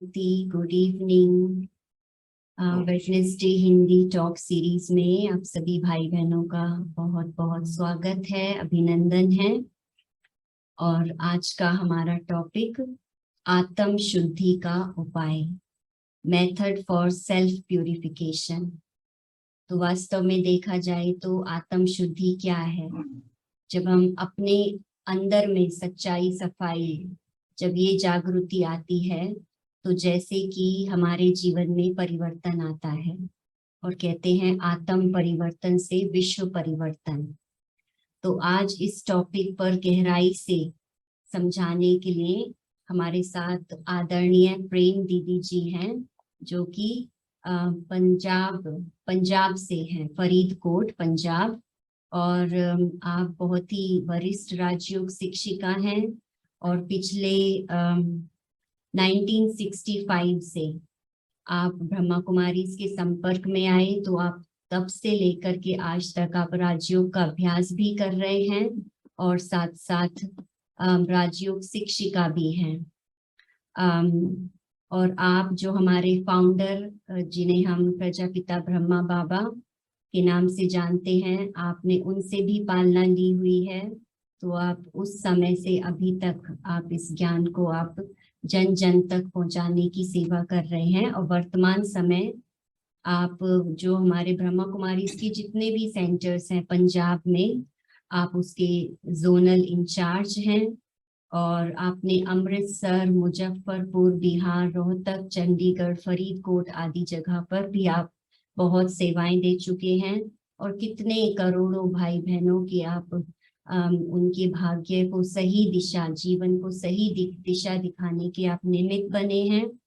Good evening. Wednesday Hindi talk series में आप सभी भाई बहनों का बहुत बहुत स्वागत है, अभिनंदन है। और आज का हमारा टॉपिक आत्म शुद्धि का उपाय, मेथड फॉर सेल्फ प्यूरिफिकेशन। तो वास्तव में देखा जाए तो आत्म शुद्धि क्या है? जब हम अपने अंदर में सच्चाई, सफाई, जब ये जागृति आती है तो जैसे कि हमारे जीवन में परिवर्तन आता है। और कहते हैं आत्म परिवर्तन से विश्व परिवर्तन। तो आज इस टॉपिक पर गहराई से समझाने के लिए हमारे साथ आदरणीय प्रेम दीदी जी हैं, जो कि पंजाब से हैं, फरीदकोट पंजाब। और आप बहुत ही वरिष्ठ राजयोग शिक्षिका हैं और पिछले 1965 से आप ब्रह्मा कुमारी के संपर्क में आए, तो आप तब से लेकर के आज तक आप राजयोग का अभ्यास भी कर रहे हैं और साथ साथ राजयोग शिक्षिका भी हैं। और आप जो हमारे फाउंडर, जिन्हें हम प्रजापिता ब्रह्मा बाबा के नाम से जानते हैं, आपने उनसे भी पालना ली हुई है। तो आप उस समय से अभी तक आप इस ज्ञान को आप जन जन तक पहुंचाने की सेवा कर रहे हैं। और वर्तमान समय आप जो हमारे ब्रह्मा कुमारी के जितने भी सेंटर्स हैं पंजाब में, आप उसके जोनल इंचार्ज हैं। और आपने अमृतसर, मुजफ्फरपुर, बिहार, रोहतक, चंडीगढ़, फरीदकोट आदि जगह पर भी आप बहुत सेवाएं दे चुके हैं। और कितने करोड़ों भाई बहनों की आप उनके भाग्य को सही दिशा, जीवन को सही दिशा दिखाने के आप निमित्त बने हैं।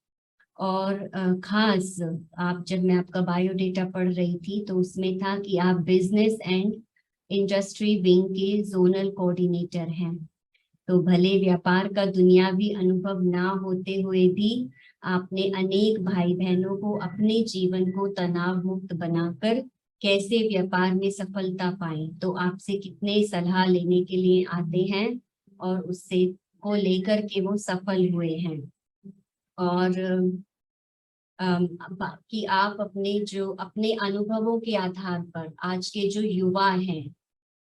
और खास आप, जब मैं आपका बायोडेटा पढ़ रही थी तो उसमें था कि आप बिजनेस एंड इंडस्ट्री विंग के जोनल कोऑर्डिनेटर हैं। तो भले व्यापार का दुनियावी अनुभव ना होते हुए भी आपने अनेक भाई बहनों को अपने जीवन को तनाव मुक्त बनाकर कैसे व्यापार में सफलता पाए, तो आपसे कितने सलाह लेने के लिए आते हैं और उससे को लेकर के वो सफल हुए हैं। और कि आप अपने अनुभवों के आधार पर आज के जो युवा हैं,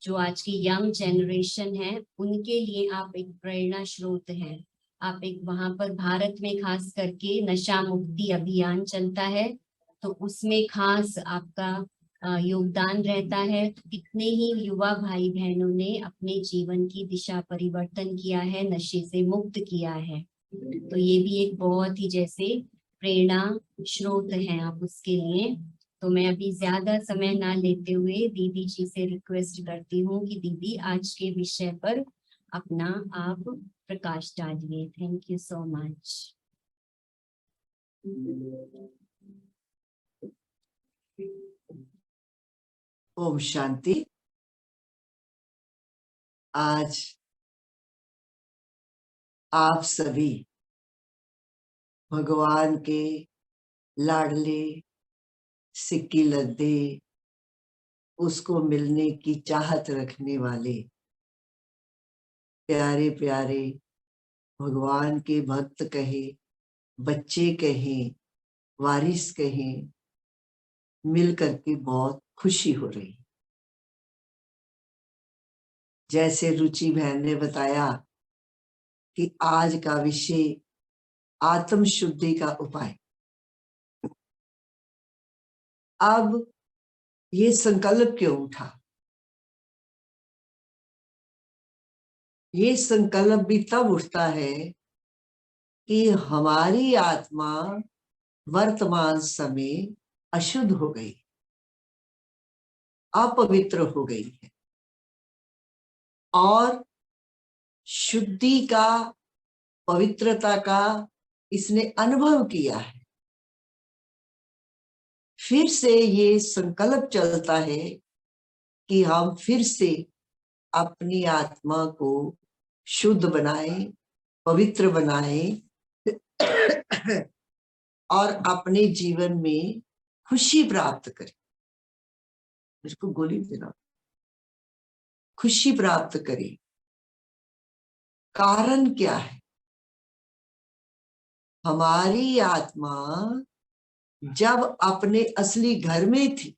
जो आज की यंग जनरेशन है, उनके लिए आप एक प्रेरणा स्रोत हैं। आप एक, वहां पर भारत में खास करके नशा मुक्ति अभियान चलता है, तो उसमें खास आपका योगदान रहता है। कितने ही युवा भाई बहनों ने अपने जीवन की दिशा परिवर्तन किया है, नशे से मुक्त किया है। तो ये भी एक बहुत ही जैसे प्रेरणा स्रोत है आप उसके लिए। तो मैं अभी ज्यादा समय ना लेते हुए दीदी जी से रिक्वेस्ट करती हूँ कि दीदी आज के विषय पर अपना आप प्रकाश डालिए। Thank you so much. ओम शांति। आज आप सभी भगवान के लाडले सिक्की लद्दे, उसको मिलने की चाहत रखने वाले प्यारे प्यारे भगवान के भक्त कहे, बच्चे कहें, वारिस कहें, मिल करके बहुत खुशी हो रही। जैसे रुचि बहन ने बताया कि आज का विषय आत्म शुद्धि का उपाय। अब ये संकल्प क्यों उठा? ये संकल्प भी तब उठता है कि हमारी आत्मा वर्तमान समय अशुद्ध हो गई, अपवित्र हो गई है और शुद्धि का, पवित्रता का इसने अनुभव किया है। फिर से ये संकल्प चलता है कि हम फिर से अपनी आत्मा को शुद्ध बनाएं, पवित्र बनाएं और अपने जीवन में खुशी प्राप्त करें। इसको गोली देना, खुशी प्राप्त करें। कारण क्या है? हमारी आत्मा जब अपने असली घर में थी,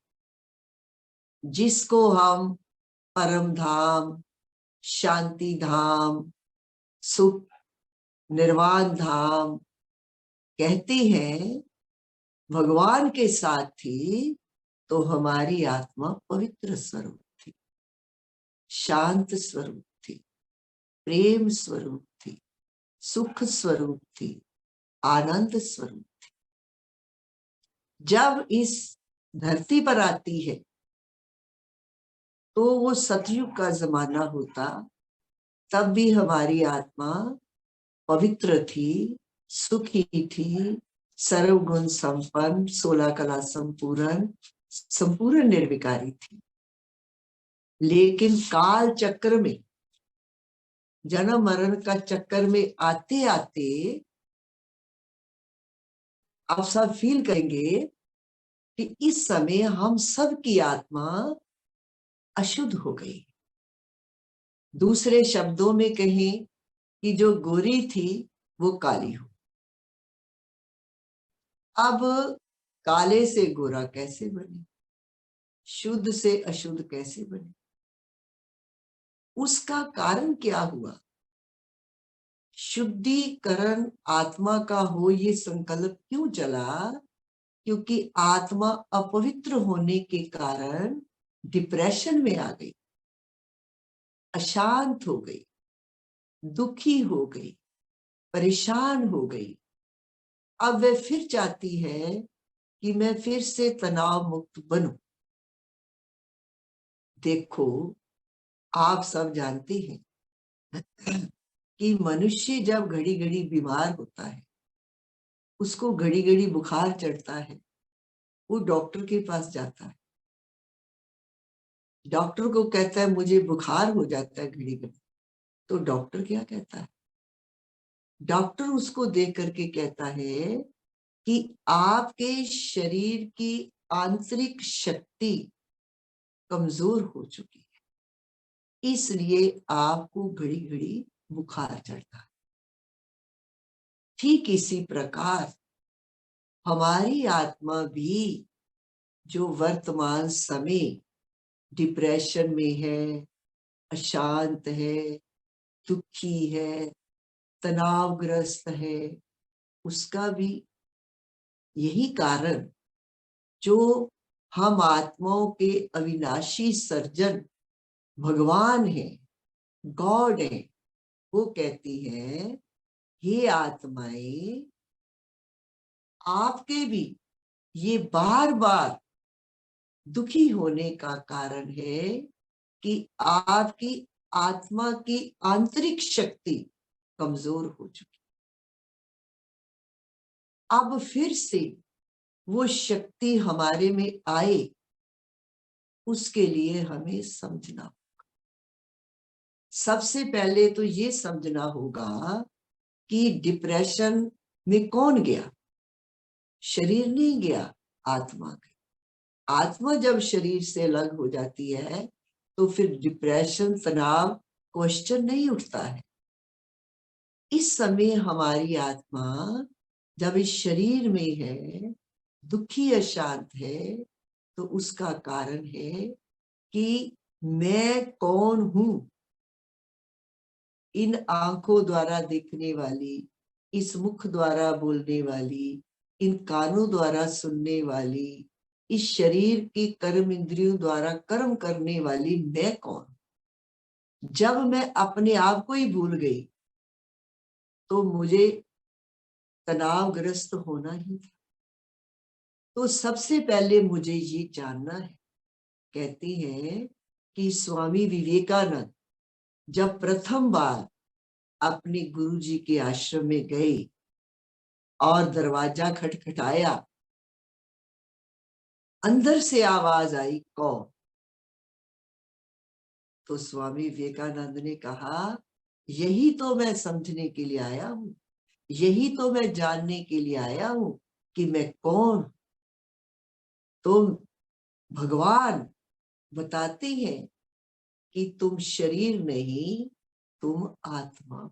जिसको हम परम धाम, शांति धाम, सुख निर्वाण धाम कहते हैं, भगवान के साथ थी, तो हमारी आत्मा पवित्र स्वरूप थी, शांत स्वरूप थी, प्रेम स्वरूप थी, सुख स्वरूप थी, आनंद स्वरूप थी। जब इस धरती पर आती है तो वो सतयुग का जमाना होता, तब भी हमारी आत्मा पवित्र थी, सुखी थी, सर्वगुण संपन्न, 16 कला संपूर्ण, संपूर्ण निर्विकारी थी। लेकिन काल चक्र में, जन्म मरण का चक्कर में आते आते आप सब फील करेंगे कि इस समय हम सब की आत्मा अशुद्ध हो गई। दूसरे शब्दों में कहें कि जो गोरी थी वो काली हो। अब काले से गोरा कैसे बने, शुद्ध से अशुद्ध कैसे बने? उसका कारण क्या हुआ? शुद्धिकरण आत्मा का हो ये संकल्प क्यों चला? क्योंकि आत्मा अपवित्र होने के कारण डिप्रेशन में आ गई, अशांत हो गई, दुखी हो गई, परेशान हो गई। अब वह फिर चाहती है कि मैं फिर से तनाव मुक्त बनूं। देखो, आप सब जानते हैं कि मनुष्य जब घड़ी घड़ी बीमार होता है, उसको घड़ी घड़ी बुखार चढ़ता है, वो डॉक्टर के पास जाता है, डॉक्टर को कहता है मुझे बुखार हो जाता है घड़ी घड़ी। तो डॉक्टर क्या कहता है? डॉक्टर उसको देख करके कहता है कि आपके शरीर की आंतरिक शक्ति कमजोर हो चुकी है, इसलिए आपको घड़ी घड़ी बुखार चढ़ता है। ठीक इसी प्रकार हमारी आत्मा भी जो वर्तमान समय डिप्रेशन में है, अशांत है, दुखी है, तनावग्रस्त है, उसका भी यही कारण, जो हम आत्माओं के अविनाशी सर्जन भगवान है, गॉड है, वो कहती है हे आत्माएं, आपके भी ये बार बार दुखी होने का कारण है कि आपकी आत्मा की आंतरिक शक्ति कमजोर हो चुकी। अब फिर से वो शक्ति हमारे में आए, उसके लिए हमें समझना होगा। सबसे पहले तो ये समझना होगा कि डिप्रेशन में कौन गया? शरीर नहीं गया, आत्मा गई। आत्मा जब शरीर से अलग हो जाती है तो फिर डिप्रेशन, तनाव, क्वेश्चन नहीं उठता है। इस समय हमारी आत्मा जब इस शरीर में है, दुखी अशांत है, तो उसका कारण है कि मैं कौन हूं? इन आंखों द्वारा देखने वाली, इस मुख द्वारा बोलने वाली, इन कानों द्वारा सुनने वाली, इस शरीर की कर्म इंद्रियों द्वारा कर्म करने वाली मैं कौन? जब मैं अपने आप को ही भूल गई तो मुझे तनावग्रस्त होना ही था। तो सबसे पहले मुझे ये जानना है। कहती हैं कि स्वामी विवेकानंद जब प्रथम बार अपने गुरुजी के आश्रम में गए और दरवाजा खटखटाया, अंदर से आवाज आई, कौन? तो स्वामी विवेकानंद ने कहा, यही तो मैं समझने के लिए आया हूं, यही तो मैं जानने के लिए आया हूं कि मैं कौन। तो भगवान बताते हैं कि तुम शरीर नहीं, तुम आत्मा।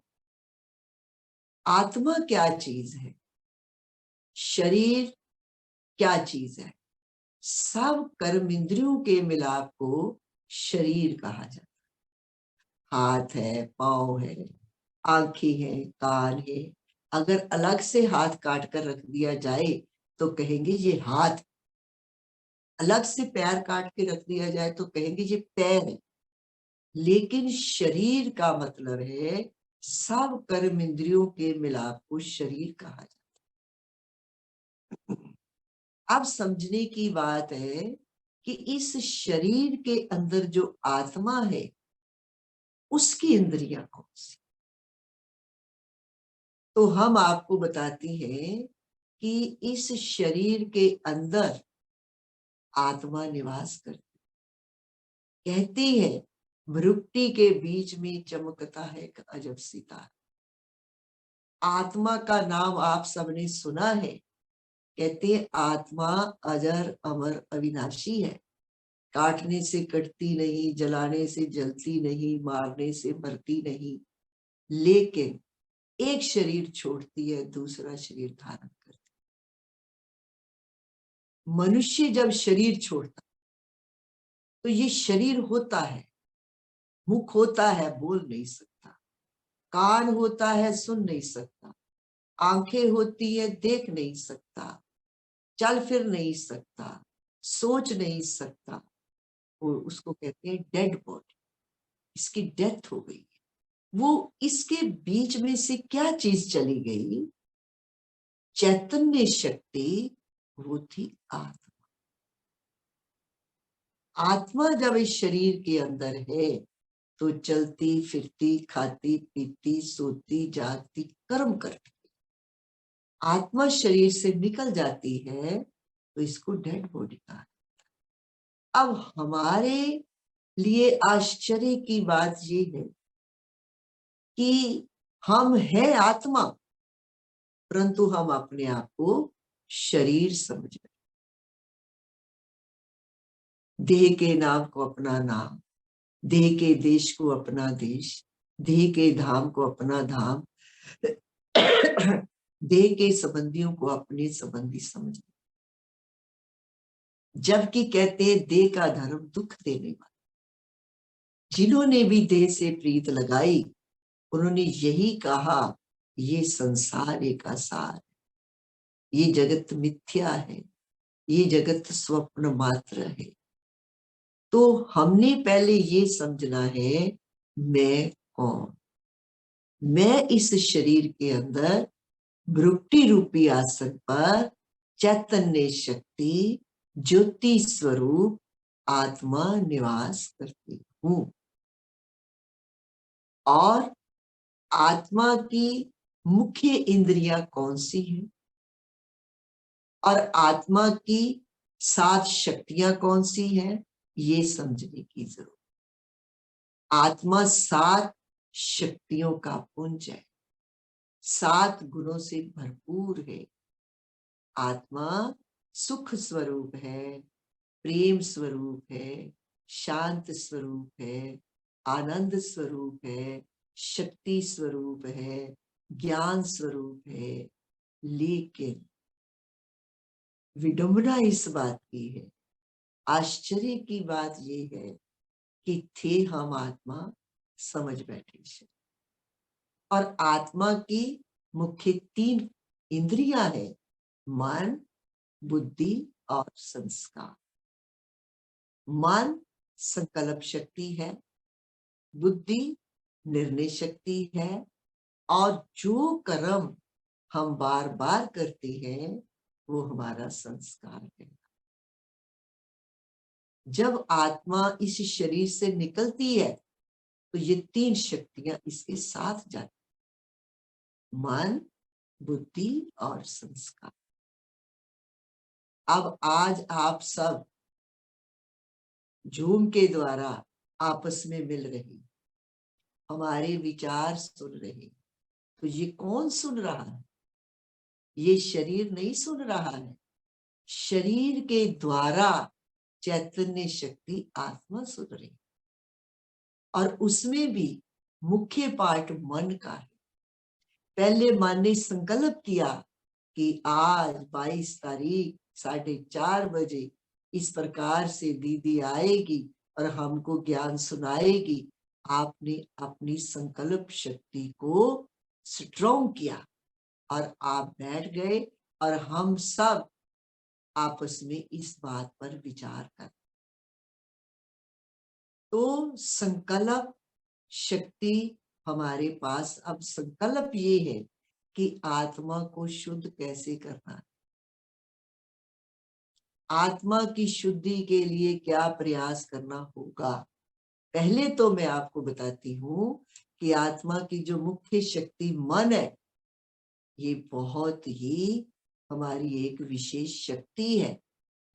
आत्मा क्या चीज है? शरीर क्या चीज है? सब कर्म इंद्रियों के मिलाप को शरीर कहा जाता है। हाथ है, पाँव है, आंखें हैं, कान है। अगर अलग से हाथ काट कर रख दिया जाए तो कहेंगे ये हाथ, अलग से पैर काट के रख दिया जाए तो कहेंगे ये पैर है। लेकिन शरीर का मतलब है सब कर्म इंद्रियों के मिलाप को शरीर कहा जाता है। अब समझने की बात है कि इस शरीर के अंदर जो आत्मा है उसकी इंद्रियां कौन सी? तो हम आपको बताते हैं कि इस शरीर के अंदर आत्मा निवास करती, कहती है भ्रुकुटी के बीच में चमकता है एक अजब सितारा। आत्मा का नाम आप सबने सुना है, कहते हैं आत्मा अजर अमर अविनाशी है, काटने से कटती नहीं, जलाने से जलती नहीं, मारने से मरती नहीं, लेकिन एक शरीर छोड़ती है, दूसरा शरीर धारण करती है। मनुष्य जब शरीर छोड़ता तो ये शरीर होता है, मुख होता है, बोल नहीं सकता, कान होता है, सुन नहीं सकता, आंखें होती है, देख नहीं सकता, चल फिर नहीं सकता, सोच नहीं सकता। वो उसको कहते हैं डेड बॉडी, इसकी डेथ हो गई। वो इसके बीच में से क्या चीज चली गई? चैतन्य शक्ति, वो थी आत्मा। आत्मा जब इस शरीर के अंदर है तो चलती फिरती, खाती पीती, सोती जागती, कर्म करती। आत्मा शरीर से निकल जाती है तो इसको डेड बॉडी कहा। अब हमारे लिए आश्चर्य की बात ये है कि हम हैं आत्मा, परंतु हम अपने आप को शरीर समझ रहे। देह के नाम को अपना नाम, देह के देश को अपना देश, देह के धाम को अपना धाम, देह के संबंधियों को अपने संबंधी समझ, जबकि कहते हैं देह का धर्म दुख देने वाला। जिन्होंने भी देह से प्रीत लगाई उन्होंने यही कहा ये संसार एक आसार है, ये जगत मिथ्या है, ये जगत स्वप्न मात्र है। तो हमने पहले ये समझना है मैं कौन? मैं इस शरीर के अंदर भ्रुकुटी रूपी आसन पर चैतन्य शक्ति, ज्योति स्वरूप आत्मा निवास करती हूं। और आत्मा की मुख्य इंद्रियां कौन सी हैं और आत्मा की 7 शक्तियां कौन सी हैं, ये समझने की जरूरत। आत्मा 7 शक्तियों का पुंज है, 7 गुणों से भरपूर है। आत्मा सुख स्वरूप है, प्रेम स्वरूप है, शांत स्वरूप है, आनंद स्वरूप है, शक्ति स्वरूप है, ज्ञान स्वरूप है। लेकिन विडंबना इस बात की है, आश्चर्य की बात ये है कि थे हम आत्मा, समझ बैठे शरीर। और आत्मा की मुख्य 3 इंद्रियां है, मन, बुद्धि और संस्कार। मन संकल्प शक्ति है, बुद्धि निर्णय शक्ति है, और जो कर्म हम बार बार करते हैं वो हमारा संस्कार है। जब आत्मा इस शरीर से निकलती है तो ये 3 शक्तियां इसके साथ जाती, मन, बुद्धि और संस्कार। अब आज आप सब जूम के द्वारा आपस में मिल रही, हमारे विचार सुन रहे, तो ये कौन सुन रहा है? ये शरीर नहीं सुन रहा है, शरीर के द्वारा चैतन्य शक्ति आत्मा सुन रही, और उसमें भी मुख्य पार्ट मन का है। पहले मन ने संकल्प किया कि आज 22 तारीख 4:30 बजे इस प्रकार से दीदी आएगी और हमको ज्ञान सुनाएगी। आपने अपनी संकल्प शक्ति को स्ट्रॉन्ग किया और आप बैठ गए और हम सब आपस में इस बात पर विचार कर। तो संकल्प शक्ति हमारे पास, अब संकल्प ये है कि आत्मा को शुद्ध कैसे करना है। आत्मा की शुद्धि के लिए क्या प्रयास करना होगा। पहले तो मैं आपको बताती हूं कि आत्मा की जो मुख्य शक्ति मन है, ये बहुत ही हमारी एक विशेष शक्ति है।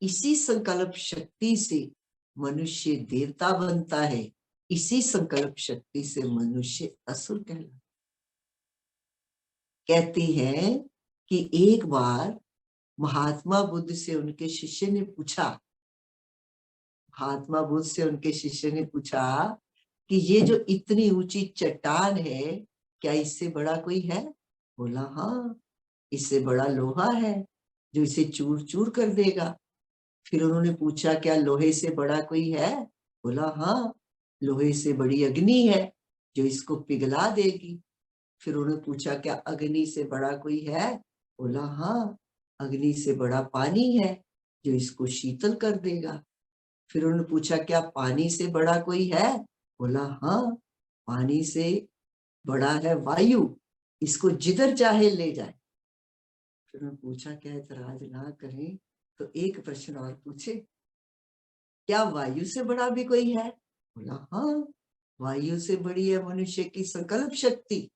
इसी संकल्प शक्ति से मनुष्य देवता बनता है, इसी संकल्प शक्ति से मनुष्य असुर कहलाता। कहते हैं कि एक बार महात्मा बुद्ध से उनके शिष्य ने पूछा, महात्मा बुद्ध से उनके शिष्य ने पूछा कि ये जो इतनी ऊंची चट्टान है, क्या इससे बड़ा कोई है। बोला हाँ, इससे बड़ा लोहा है जो इसे चूर चूर कर देगा। फिर उन्होंने पूछा क्या लोहे से बड़ा कोई है। बोला हाँ, लोहे से बड़ी अग्नि है जो इसको पिघला देगी। फिर उन्होंने पूछा क्या अग्नि से बड़ा कोई है। बोला हाँ, अग्नि से बड़ा पानी है जो इसको शीतल कर देगा। फिर उन्होंने पूछा क्या पानी से बड़ा कोई है। बोला हाँ, पानी से बड़ा है वायु, इसको जिधर चाहे ले जाए। फिर उन्होंने पूछा क्या इतराज ना करें तो एक प्रश्न और पूछे, क्या वायु से बड़ा भी कोई है। बोला हाँ, वायु से बड़ी है मनुष्य की संकल्प शक्ति,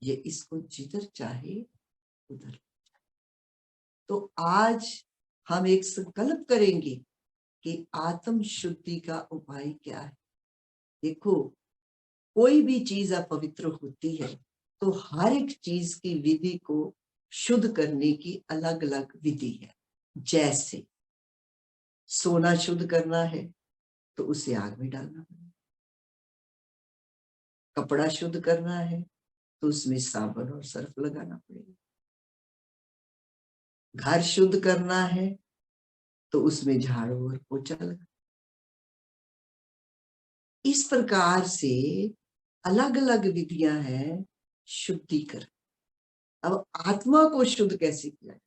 ये इसको जिधर चाहे उधर। तो आज हम एक संकल्प करेंगे कि आत्म शुद्धि का उपाय क्या है। देखो, कोई भी चीज अपवित्र होती है तो हर एक चीज की विधि को शुद्ध करने की अलग अलग विधि है। जैसे सोना शुद्ध करना है तो उसे आग में डालना पड़ेगा, कपड़ा शुद्ध करना है तो उसमें साबुन और सर्फ लगाना पड़ेगा, घर शुद्ध करना है तो उसमें झाड़ू और पोछा लगा। इस प्रकार से अलग अलग विधियां हैं शुद्धिकरण। अब आत्मा को शुद्ध कैसे किया जाए।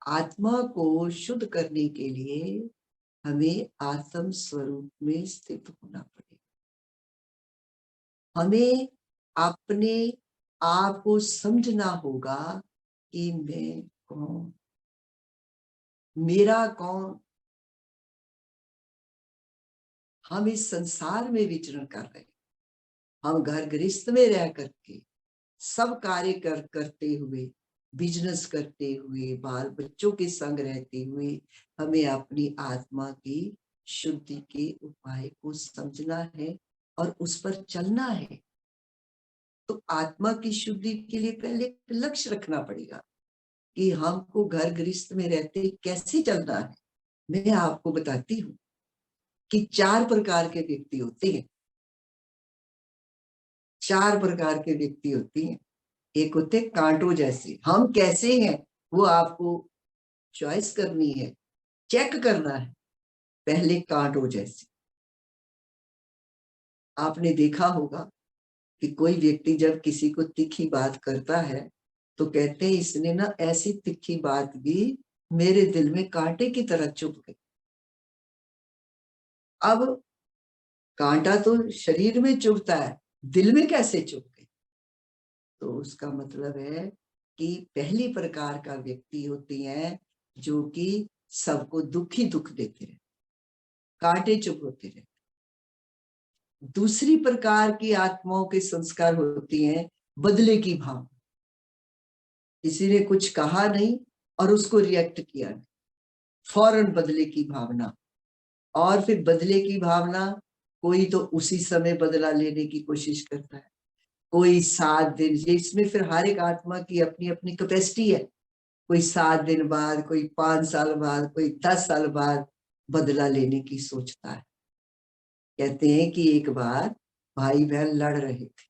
आत्मा को शुद्ध करने के लिए हमें आत्म स्वरूप में स्थित होना पड़ेगा। हमें अपने आप को समझना होगा कि मैं कौन, मेरा कौन। हम इस संसार में विचरण कर रहे हैं, हम घर गृहस्थ में रह करके सब कार्य करते हुए, बिजनेस करते हुए, बाल बच्चों के संग रहते हुए हमें अपनी आत्मा की शुद्धि के उपाय को समझना है और उस पर चलना है। तो आत्मा की शुद्धि के लिए पहले एक लक्ष्य रखना पड़ेगा कि हमको घर गृहस्थ में रहते कैसे चलना है। मैं आपको बताती हूँ कि 4 प्रकार के व्यक्ति होते हैं। 4 प्रकार के व्यक्ति होते हैं। एक होते कांटों जैसे, हम कैसे हैं वो आपको चॉइस करनी है, चेक करना है। पहले कांटों जैसे, आपने देखा होगा कि कोई व्यक्ति जब किसी को तीखी बात करता है तो कहते हैं इसने ना ऐसी तीखी बात भी मेरे दिल में कांटे की तरह चुभ गई। अब कांटा तो शरीर में चुभता है, दिल में कैसे चुभ गई। तो उसका मतलब है कि पहली प्रकार का व्यक्ति होती है जो कि सबको दुख ही दुख देते रहे, कांटे चुभ होते रहे। दूसरी प्रकार की आत्माओं के संस्कार होती हैं बदले की भावना। किसी ने कुछ कहा नहीं और उसको रिएक्ट किया नहीं, फौरन बदले की भावना। और फिर बदले की भावना, कोई तो उसी समय बदला लेने की कोशिश करता है, कोई 7 दिन, इसमें फिर हर एक आत्मा की अपनी अपनी कैपेसिटी है। कोई 7 दिन बाद, कोई 5 साल बाद, कोई 10 साल बाद बदला लेने की सोचता है। कहते हैं कि एक बार भाई बहन लड़ रहे थे,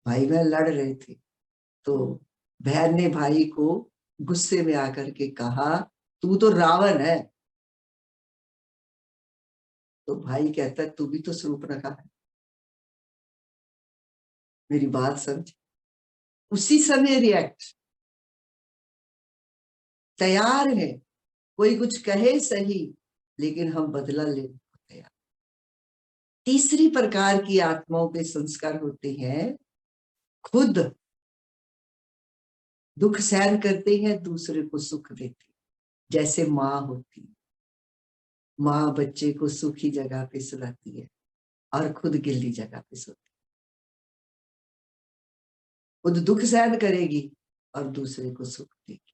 भाई बहन लड़ रहे थे तो बहन ने भाई को गुस्से में आकर के कहा, तू तो रावण है। तो भाई कहता है, तू भी तो शूर्पणखा है। मेरी बात समझ। उसी समय रिएक्ट तैयार है, कोई कुछ कहे सही, लेकिन हम बदला लेने को तैयार। तीसरी प्रकार की आत्माओं के संस्कार होते हैं, खुद दुख सहन करते हैं, दूसरे को सुख देते हैं। जैसे माँ होती है, माँ बच्चे को सूखी जगह पे सुलाती है और खुद गिल्ली जगह पे सोती है। खुद दुख सहन करेगी और दूसरे को सुख देगी।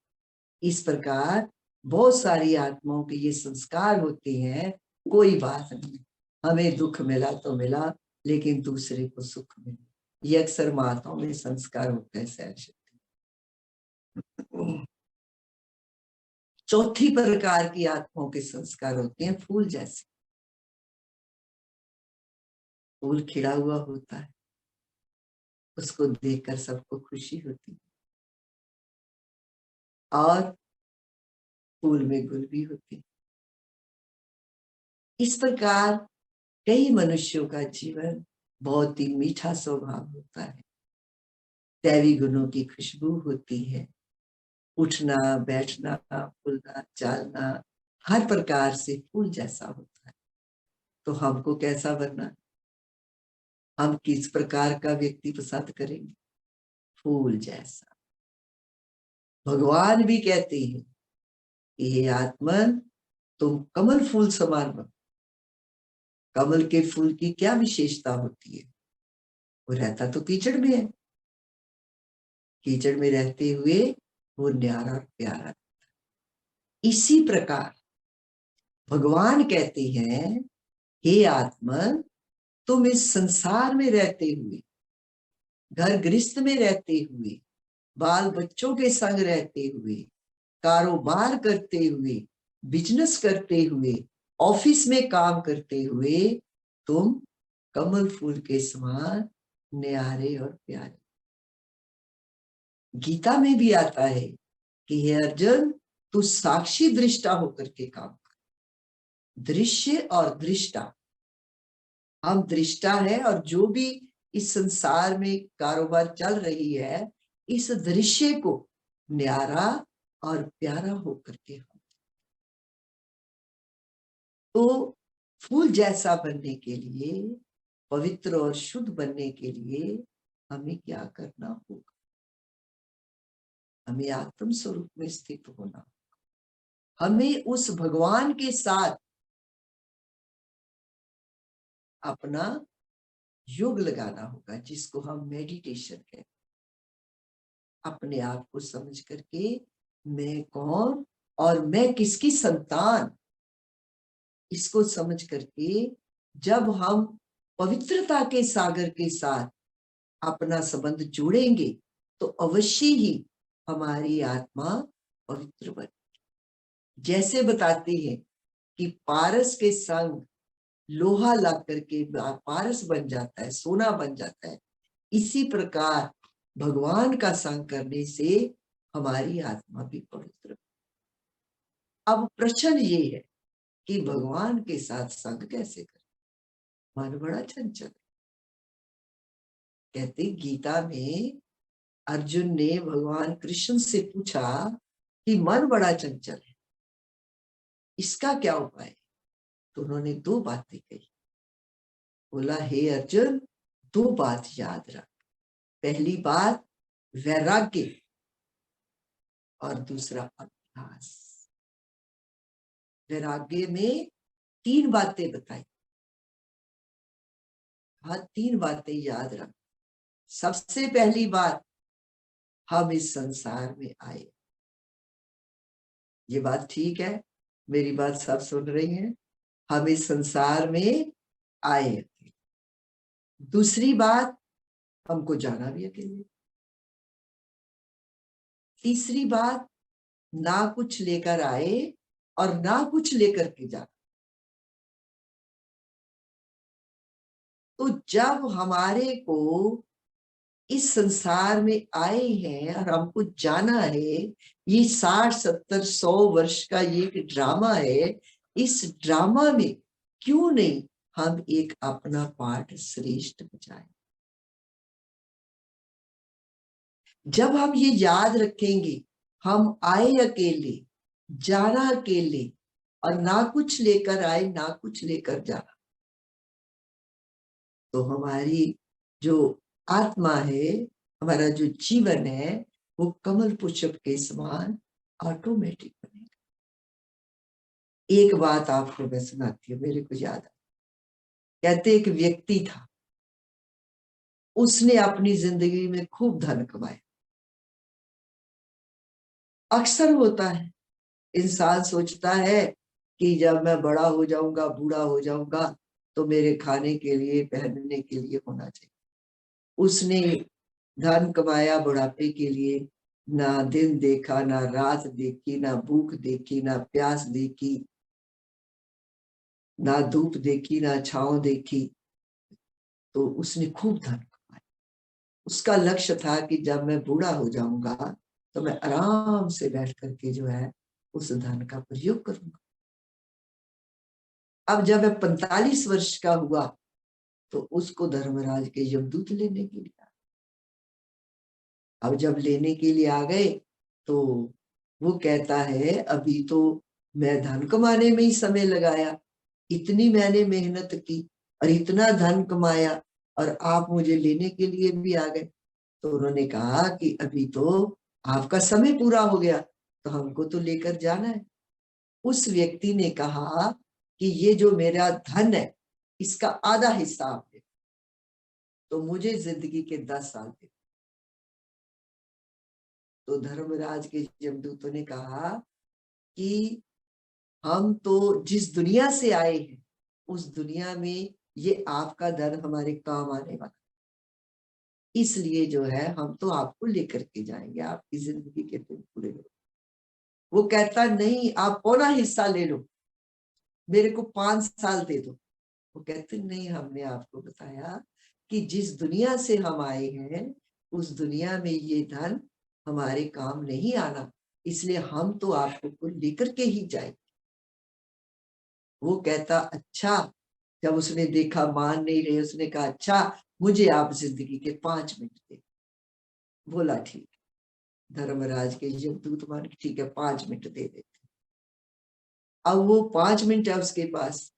इस प्रकार बहुत सारी आत्माओं के ये संस्कार होते हैं। कोई बात नहीं, हमें दुख मिला तो मिला, लेकिन दूसरे को सुख मिले। ये अक्सर माताओं में संस्कार होता है सहन शक्ति। चौथी प्रकार की आत्माओं के संस्कार होते हैं फूल जैसे। फूल खिला हुआ होता है, उसको देखकर सबको खुशी होती है, और फूल में गुल भी होती है। इस प्रकार कई मनुष्यों का जीवन बहुत ही मीठा स्वभाव होता है। दैवी गुणों की खुशबू होती है। उठना बैठना बोलना चालना हर प्रकार से फूल जैसा होता है। तो हमको कैसा बनना, हम किस प्रकार का व्यक्ति पसंद करेंगे? फूल जैसा। भगवान भी कहते हैं कि हे आत्मन, तुम कमल फूल समान बनो। कमल के फूल की क्या विशेषता होती है? वो रहता तो कीचड़ में है, कीचड़ में रहते हुए वो न्यारा और प्यारा। इसी प्रकार भगवान कहते हैं, हे आत्मन, तुम इस संसार में रहते हुए, घर गृहस्थ में रहते हुए, बाल बच्चों के संग रहते हुए, कारोबार करते हुए, बिजनेस करते हुए, ऑफिस में काम करते हुए, तुम कमल फूल के समान न्यारे और प्यारे। गीता में भी आता है कि हे अर्जुन, तू साक्षी दृष्टा होकर के काम कर। दृश्य और दृष्टा, हम दृष्टा है, और जो भी इस संसार में कारोबार चल रही है, इस दृश्य को न्यारा और प्यारा होकर के हम। तो फूल जैसा बनने के लिए, पवित्र और शुद्ध बनने के लिए हमें क्या करना होगा? हमें आत्म स्वरूप में स्थित होना, हमें उस भगवान के साथ अपना योग लगाना होगा, जिसको हम मेडिटेशन कहते हैं। अपने आप को समझ करके मैं कौन और मैं किसकी संतान, इसको समझ करके जब हम पवित्रता के सागर के साथ अपना संबंध जोड़ेंगे, तो अवश्य ही हमारी आत्मा पवित्र बने। जैसे बताते हैं कि पारस के संग लोहा ला करके पारस बन जाता है, सोना बन जाता है। इसी प्रकार भगवान का संग करने से हमारी आत्मा भी पवित्र। अब प्रश्न ये है कि भगवान के साथ संग कैसे करें? मन बड़ा चंचल है। कहते गीता में अर्जुन ने भगवान कृष्ण से पूछा कि मन बड़ा चंचल है, इसका क्या उपाय है? तो उन्होंने दो बातें कही। बोला, हे अर्जुन, दो बात याद रख। पहली बात वैराग्य, और दूसरा अभ्यास। वैराग्य में तीन बातें बताई। हाँ, तीन बातें याद रख। सबसे पहली बात, हम इस संसार में आए। ये बात ठीक है, मेरी बात सब सुन रही हैं? हम इस संसार में आए। दूसरी बात, हमको जाना भी अकेले। तीसरी बात, ना कुछ लेकर आए और ना कुछ लेकर के जाना। तो जब हमारे को इस संसार में आए हैं और हमको जाना है। ये 60 70 100 वर्ष का ये एक ड्रामा है। इस ड्रामा में क्यों नहीं हम एक अपना पार्ट श्रेष्ठ बजाएं। जब हम ये याद रखेंगे, हम आए अकेले, जाना अकेले, और ना कुछ लेकर आए ना कुछ लेकर जाना, तो हमारी जो आत्मा है, हमारा जो जीवन है, वो कमल पुष्प के समान ऑटोमेटिक बनेगा। एक बात आपको मैं सुनाती हूँ, मेरे को याद है। कहते एक व्यक्ति था, उसने अपनी जिंदगी में खूब धन कमाया। अक्सर होता है, इंसान सोचता है कि जब मैं बड़ा हो जाऊंगा, बूढ़ा हो जाऊंगा, तो मेरे खाने के लिए, पहनने के लिए होना चाहिए। उसने धन कमाया बुढ़ापे के लिए, ना दिन देखा, ना रात देखी, ना भूख देखी, ना प्यास देखी, ना धूप देखी, ना छांव देखी। तो उसने खूब धन कमाया। उसका लक्ष्य था कि जब मैं बूढ़ा हो जाऊंगा तो मैं आराम से बैठ करके जो है उस धन का प्रयोग करूंगा। अब जब मैं 45 वर्ष का हुआ तो उसको धर्मराज के यमदूत लेने के लिए, अब जब लेने के लिए आ गए तो वो कहता है अभी तो मैं धन कमाने में ही समय लगाया, इतनी मैंने मेहनत की और इतना धन कमाया, और आप मुझे लेने के लिए भी आ गए। तो उन्होंने कहा कि अभी तो आपका समय पूरा हो गया, तो हमको तो लेकर जाना है। उस व्यक्ति ने कहा कि ये जो मेरा धन है इसका आधा हिस्सा आप दे, तो मुझे जिंदगी के 10 साल दे। तो धर्मराज के यमदूतों ने कहा कि हम तो जिस दुनिया से आए हैं उस दुनिया में ये आपका धन हमारे काम आने वाला, इसलिए जो है हम तो आपको लेकर के जाएंगे, आपकी जिंदगी के दिन पूरे हो। वो कहता नहीं, आप पौना हिस्सा ले लो, मेरे को 5 साल दे दो। वो कहते नहीं, हमने आपको बताया कि जिस दुनिया से हम आए हैं उस दुनिया में ये धन हमारे काम नहीं आना, इसलिए हम तो आपको लेकर के ही जाएंगे। वो कहता अच्छा। जब उसने देखा मान नहीं रहे, उसने कहा अच्छा मुझे आप जिंदगी के 5 मिनट दे। बोला ठीक। धर्मराज के यमदूत मान के ठीक है 5 मिनट दे देते। अब वो 5 मिनट है उसके पास,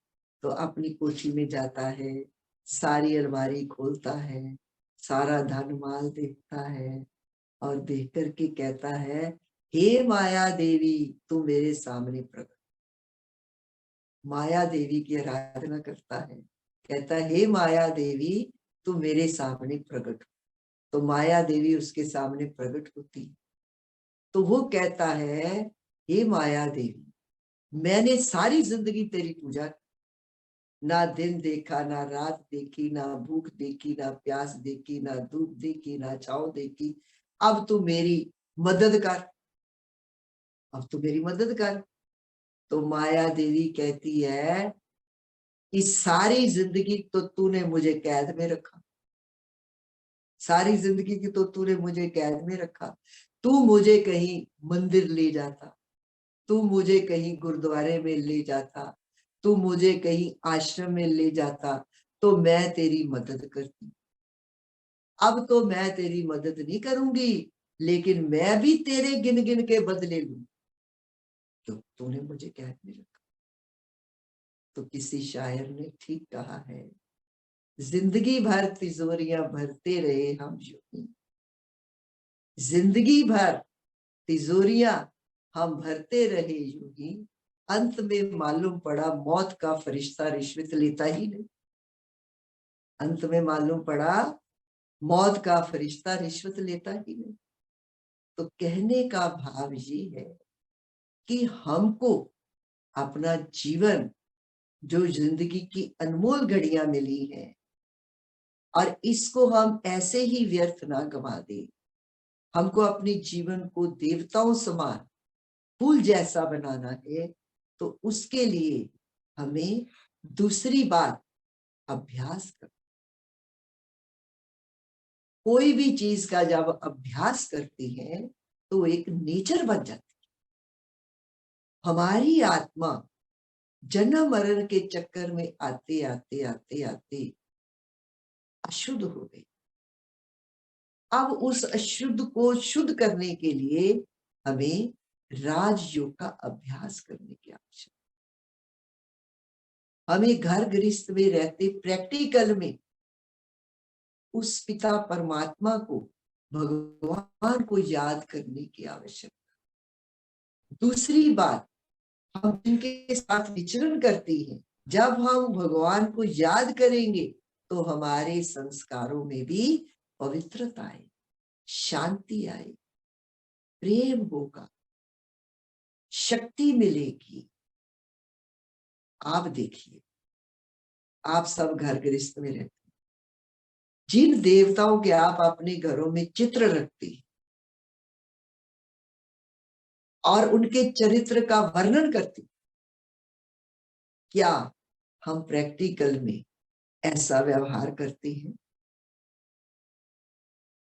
तो अपनी कोठी में जाता है, सारी अलमारी खोलता है, सारा धन माल देखता है, और देख करके कहता है हे माया देवी तू मेरे सामने प्रकट। माया देवी की आराधना करता है, कहता है हे माया देवी तू मेरे सामने प्रकट। तो माया देवी उसके सामने प्रकट होती। तो वो कहता है हे माया देवी मैंने सारी जिंदगी तेरी पूजा, ना दिन देखा, ना रात देखी, ना भूख देखी, ना प्यास देखी, ना धूप देखी, ना छांव देखी, अब तू मेरी मदद कर, अब तू मेरी मदद कर। तो माया देवी कहती है इस सारी जिंदगी तो तूने मुझे कैद में रखा, सारी जिंदगी की तो तूने मुझे कैद में रखा। तू मुझे कहीं मंदिर ले जाता, तू मुझे कहीं गुरुद्वारे में ले जाता, तू मुझे कहीं आश्रम में ले जाता, तो मैं तेरी मदद करती। अब तो मैं तेरी मदद नहीं करूंगी, लेकिन मैं भी तेरे गिन गिन के बदले लूं, तो तूने मुझे कैद में रखा। तो किसी शायर ने ठीक कहा है, जिंदगी भर तिजोरियां भरते रहे हम यूं ही, जिंदगी भर तिजोरियां हम भरते रहे यूं ही, अंत में मालूम पड़ा मौत का फरिश्ता रिश्वत लेता ही नहीं। अंत में मालूम पड़ा मौत का फरिश्ता रिश्वत लेता ही नहीं। तो कहने का भाव ये है कि हमको अपना जीवन, जो जिंदगी की अनमोल घड़ियां मिली हैं, और इसको हम ऐसे ही व्यर्थ ना गवा दें। हमको अपने जीवन को देवताओं समान, फूल जैसा बनाना है, तो उसके लिए हमें दूसरी बात अभ्यास कर, कोई भी चीज का जब अभ्यास करती हैं तो एक नेचर बन जाती है। हमारी आत्मा जन्म मरण के चक्कर में आते आते आते आते अशुद्ध हो गई। अब उस अशुद्ध को शुद्ध करने के लिए हमें राजयोग का अभ्यास करने की आवश्यकता। हमें घर गृहस्थ में रहते प्रैक्टिकल में उस पिता परमात्मा को, भगवान को याद करने की आवश्यकता। दूसरी बात, हम जिनके साथ विचरण करती हैं, जब हम भगवान को याद करेंगे तो हमारे संस्कारों में भी पवित्रता आए, शांति आए, प्रेम होगा, शक्ति मिलेगी। आप देखिए, आप सब घर गृहस्थ में रहते हैं, जिन देवताओं के आप अपने घरों में चित्र रखते हैं और उनके चरित्र का वर्णन करते हैं, क्या हम प्रैक्टिकल में ऐसा व्यवहार करते हैं?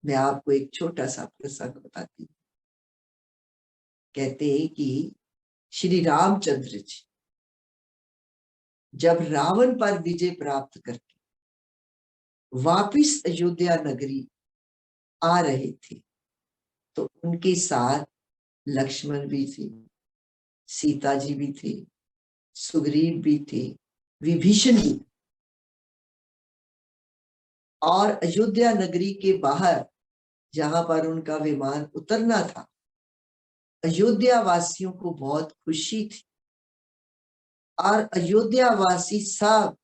मैं आपको एक छोटा सा प्रसंग बताती हूँ। कहते हैं कि श्री रामचंद्र जी जब रावण पर विजय प्राप्त करके वापिस अयोध्या नगरी आ रहे थे तो उनके साथ लक्ष्मण भी थे, सीता जी भी थे, सुग्रीव भी थे, विभीषण भी थे। और अयोध्या नगरी के बाहर जहां पर उनका विमान उतरना था, अयोध्या वासियों को बहुत खुशी थी और अयोध्या वासी सब,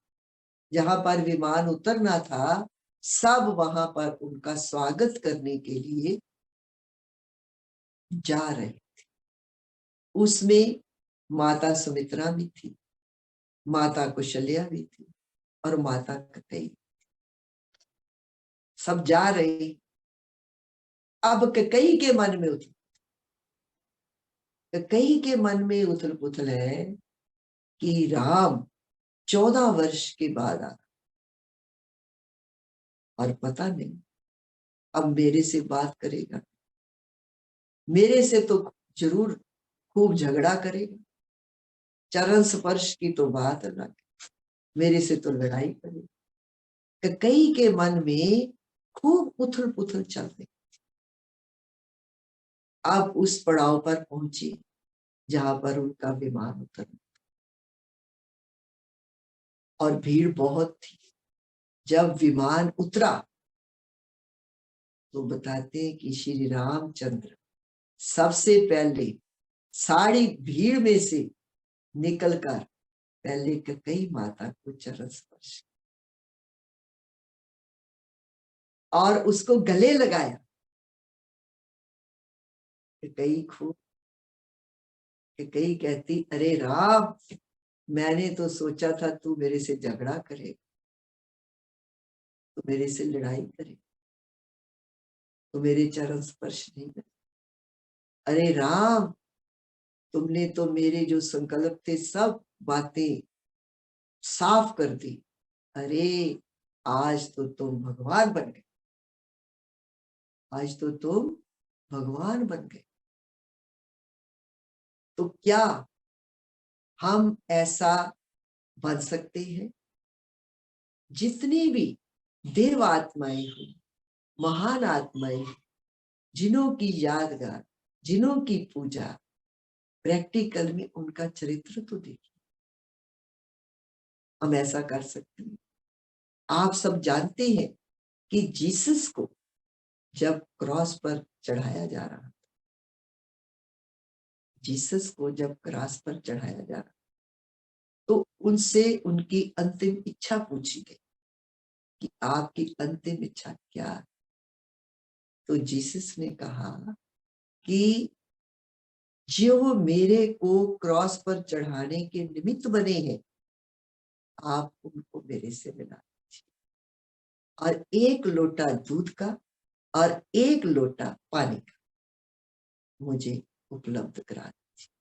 जहां पर विमान उतरना था, सब वहां पर उनका स्वागत करने के लिए जा रहे थे। उसमें माता सुमित्रा भी थी, माता कुशल्या भी थी और माता कैकेयी, सब जा रहे। अब कैकेयी के मन में उथल पुथल है कि राम 14 वर्ष के बाद आ, और पता नहीं अब मेरे से बात करेगा, मेरे से तो जरूर खूब झगड़ा करेगा, चरण स्पर्श की तो बात अलग, मेरे से तो लड़ाई करेगा। कैकेयी के मन में खूब उथल पुथल चल रही। अब उस पड़ाव पर पहुंचे जहां पर उनका विमान उतरना और भीड़ बहुत थी। जब विमान उतरा तो बताते हैं कि श्री रामचंद्र सबसे पहले सारी भीड़ में से निकलकर पहले कैकेयी माता को चरण स्पर्श और उसको गले लगाया। कैकेयी कहती, अरे राम, मैंने तो सोचा था तू मेरे से झगड़ा करे, तू मेरे से लड़ाई करे, तो मेरे चरण स्पर्श नहीं करे। अरे राम, तुमने तो मेरे जो संकल्प थे सब बातें साफ कर दी। अरे आज तो तुम भगवान बन गए, आज तो तुम भगवान बन गए। तो क्या हम ऐसा बन सकते हैं? जितनी भी देव आत्माएं हुई, महान आत्माएं, जिन्हों की यादगार, जिन्हों की पूजा, प्रैक्टिकल में उनका चरित्र तो देखिए। हम ऐसा कर सकते हैं। आप सब जानते हैं कि जीसस को जब क्रॉस पर चढ़ाया जा रहा, जीसस को जब क्रॉस पर चढ़ाया जा रहा तो उनसे उनकी अंतिम इच्छा पूछी गई कि आपकी अंतिम इच्छा क्या है? तो जीसस ने कहा कि जो मेरे को क्रॉस पर चढ़ाने के निमित्त बने हैं, आप उनको मेरे से मिला दीजिए और एक लोटा दूध का और एक लोटा पानी का मुझे उपलब्ध करा दीजिए।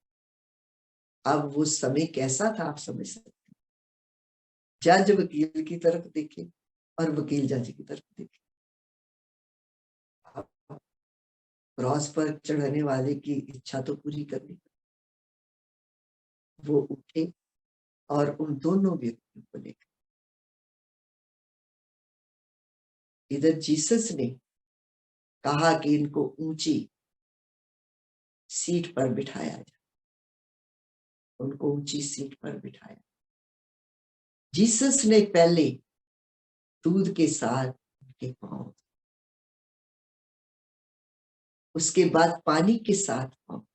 अब वो समय कैसा था आप समझ सकते हैं। जज वकील की तरफ देखे और वकील जज की तरफ देखे। क्रॉस पर चढ़ने वाले की इच्छा तो पूरी करनी। वो उठे और उन दोनों व्यक्तियों को लेकर इधर जीसस ने कहा कि इनको ऊंची सीट पर बिठाया जाए, उनको ऊंची सीट पर बिठाया। जीसस ने पहले दूध के साथ उनके पांव, उसके बाद पानी के साथ पांव,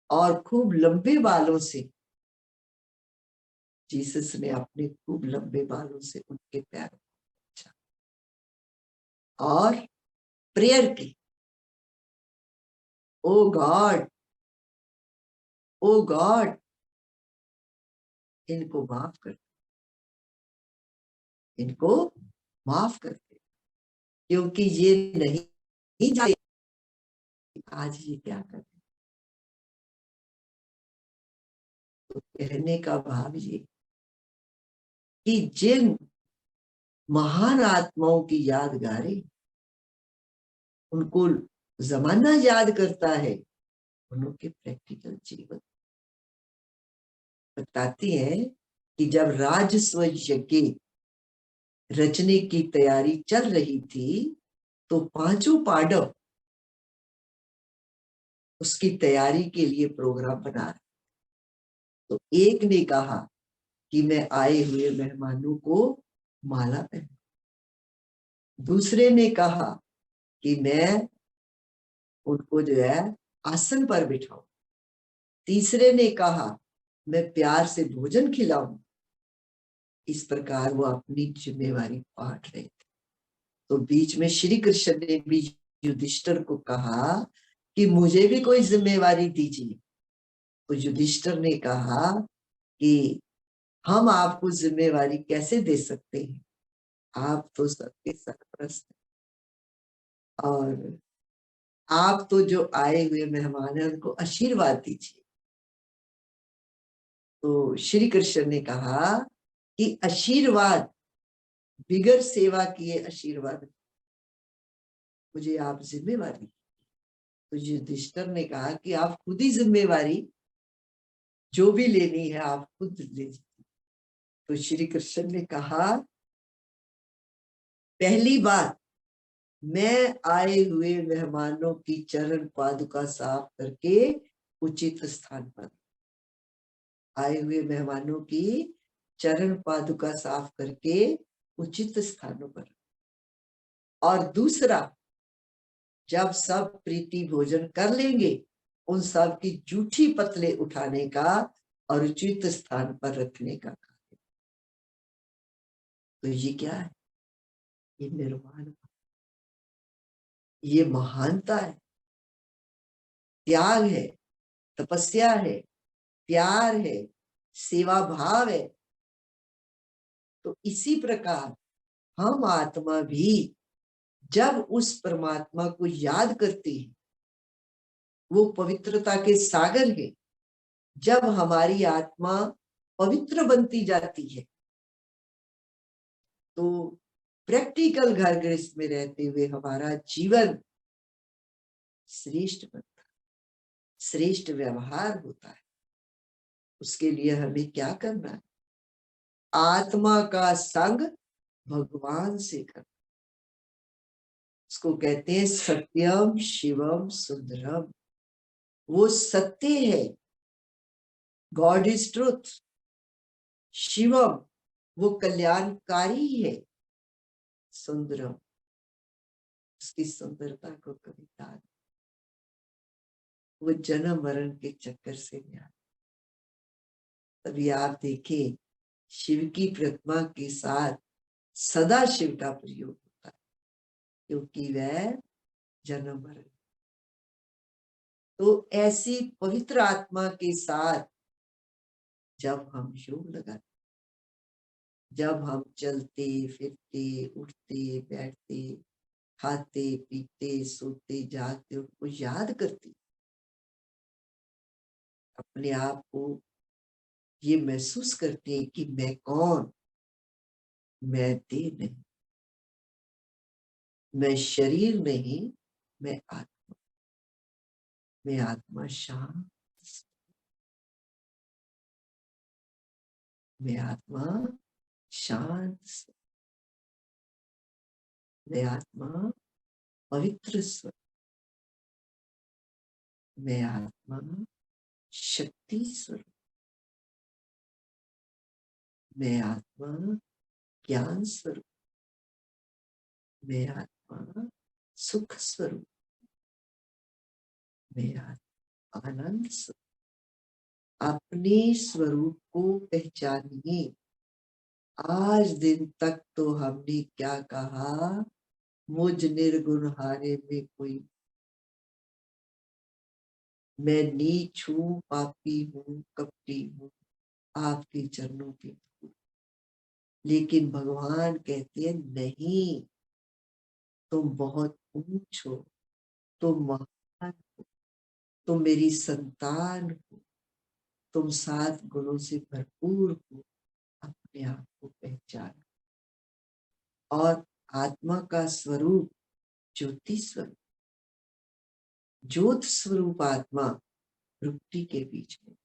और खूब लंबे बालों से जीसस ने अपने खूब लंबे बालों से उनके पैर पोंछा और प्रेयर की, ओ गॉड, ओ गॉड, इनको माफ कर, इनको माफ कर दे, क्योंकि ये नहीं जानते आज ये क्या कर रहे। तो कहने का भाव ये कि जिन महान आत्माओं की यादगारें उनको जमाना याद करता है, उनके प्रैक्टिकल जीवन बताती है कि जब राजस्व यज्ञ रचने की तैयारी चल रही थी तो पांचों पांडव उसकी तैयारी के लिए प्रोग्राम बना रहे। तो एक ने कहा कि मैं आए हुए मेहमानों को माला पहना, दूसरे ने कहा कि मैं उनको जो है आसन पर बिठाऊं, तीसरे ने कहा मैं प्यार से भोजन खिलाऊं। इस प्रकार वो अपनी जिम्मेवारी बांट रहे थे। तो बीच में श्री कृष्ण ने भी युधिष्ठिर को कहा कि मुझे भी कोई जिम्मेवारी दीजिए। तो युधिष्ठिर ने कहा कि हम आपको जिम्मेवारी कैसे दे सकते हैं, आप तो सबके सरपरस्त हैं, और आप तो जो आए हुए मेहमान हैं उनको आशीर्वाद दीजिए। तो श्री कृष्ण ने कहा कि आशीर्वाद बिगर सेवा किए आशीर्वाद, मुझे आप जिम्मेवारी। तो युधिष्ठिर ने कहा कि आप खुद ही जिम्मेवारी जो भी लेनी है आप खुद लीजिए। तो श्री कृष्ण ने कहा पहली बात, मैं आए हुए मेहमानों की चरण पादुका साफ करके उचित स्थान पर, आए हुए मेहमानों की चरण पादुका साफ करके उचित स्थानों पर। और दूसरा, जब सब प्रीति भोजन कर लेंगे उन सब की जूठी पतले उठाने का और उचित स्थान पर रखने का कार्य। तो ये क्या है, ये निर्वाण, ये महानता है, त्याग है, तपस्या है, प्यार है, सेवा भाव है। तो इसी प्रकार हम आत्मा भी जब उस परमात्मा को याद करती है, वो पवित्रता के सागर है, जब हमारी आत्मा पवित्र बनती जाती है तो प्रैक्टिकल घर गृहस्थ में रहते हुए हमारा जीवन श्रेष्ठ बनता है, श्रेष्ठ व्यवहार होता है। उसके लिए हमें क्या करना है, आत्मा का संग भगवान से करना। उसको कहते हैं सत्यम शिवम सुंदरम, वो सत्य है, गॉड इज ट्रुथ। शिवम, वो कल्याणकारी है। सुंदरम, उसकी सुंदरता को कभी तार, वो जन्म मरण के चक्कर से न्याय। तभी आप देखें शिव की प्रतिमा के साथ सदा शिव का प्रयोग होता है, क्योंकि वह जन्म मरण। तो ऐसी पवित्र आत्मा के साथ जब हम योग लगाते, जब हम चलते फिरते उठते बैठते खाते पीते सोते जागते उनको याद करते, अपने आप को ये महसूस करते हैं कि मैं कौन, मैं देह नहीं, मैं शरीर नहीं, मैं आत्मा। मैं आत्मा शांत, मैं आत्मा शांत, मैं आत्मा पवित्र स्वरूप, मैं आत्मा शक्ति स्वरूप, मैं आत्मा ज्ञान स्वरूप, मैं आत्मा सुख स्वरूप, मैं आत्मा आनंद स्वरूप। अपने स्वरूप को पहचानिए। आज दिन तक तो हमने क्या कहा, मुझ निर्गुण हारे में कोई, मैं नीच हूं, पापी हूं, कपटी हूं, आपके चरणों की धूल। लेकिन भगवान कहते हैं नहीं, तुम बहुत ऊंच हो, तुम महान हो, तुम मेरी संतान हो, तुम 7 गुणों से भरपूर हो। अपने आप को पहचान। और आत्मा का स्वरूप ज्योति स्वरूप, ज्योत स्वरूप आत्मा रुक्ति के बीच में,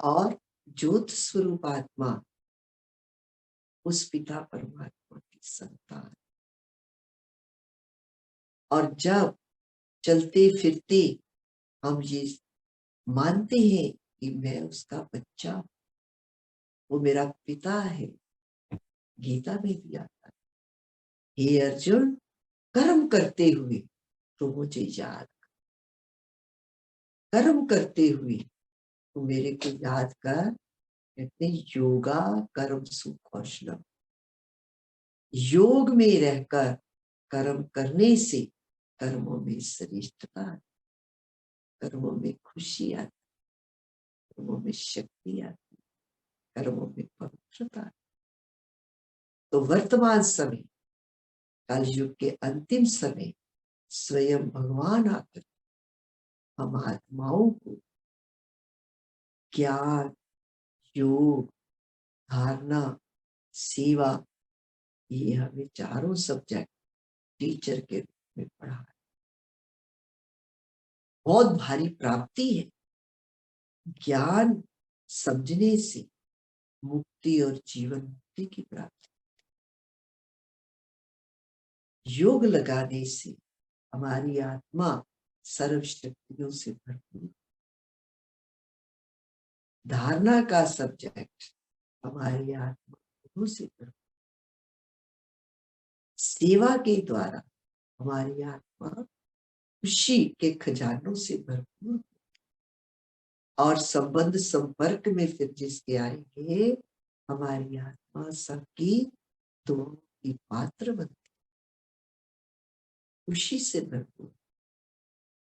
और ज्योत स्वरूप आत्मा उस पिता परमात्मा की संतान। और जब चलते फिरते हम ये मानते हैं कि मैं उसका बच्चा हूं, वो मेरा पिता है, गीता में भी आता है, हे अर्जुन कर्म करते हुए तो मुझे याद, कर्म करते हुए तो मेरे को याद कर। कहते योगा कर्म सुकौशलम, योग में रहकर कर्म करने से कर्मों में श्रेष्ठता, कर्मों में खुशी आती, कर्मों में शक्ति आती, कर्मों में पवित्रता। तो वर्तमान समय, कलयुग के अंतिम समय, स्वयं भगवान आकर हम आत्माओं को ज्ञान, योग, धारणा, सेवा, ये हमें चारों सब्जेक्ट टीचर के रूप में पढ़ा है। बहुत भारी प्राप्ति है। ज्ञान समझने से मुक्ति और जीवन मुक्ति की प्राप्ति, योग लगाने से हमारी आत्मा सर्व शक्तियों से भरपूर, धारणा का सब्जेक्ट हमारी आत्मा गुरु से भरपूर, सेवा के द्वारा हमारी आत्मा खुशी के खजानों से भरपूर, और संबंध संपर्क में फिर जिसके आएंगे हमारी आत्मा सबकी दुआओं की पात्र बनती, खुशी से भरपूर,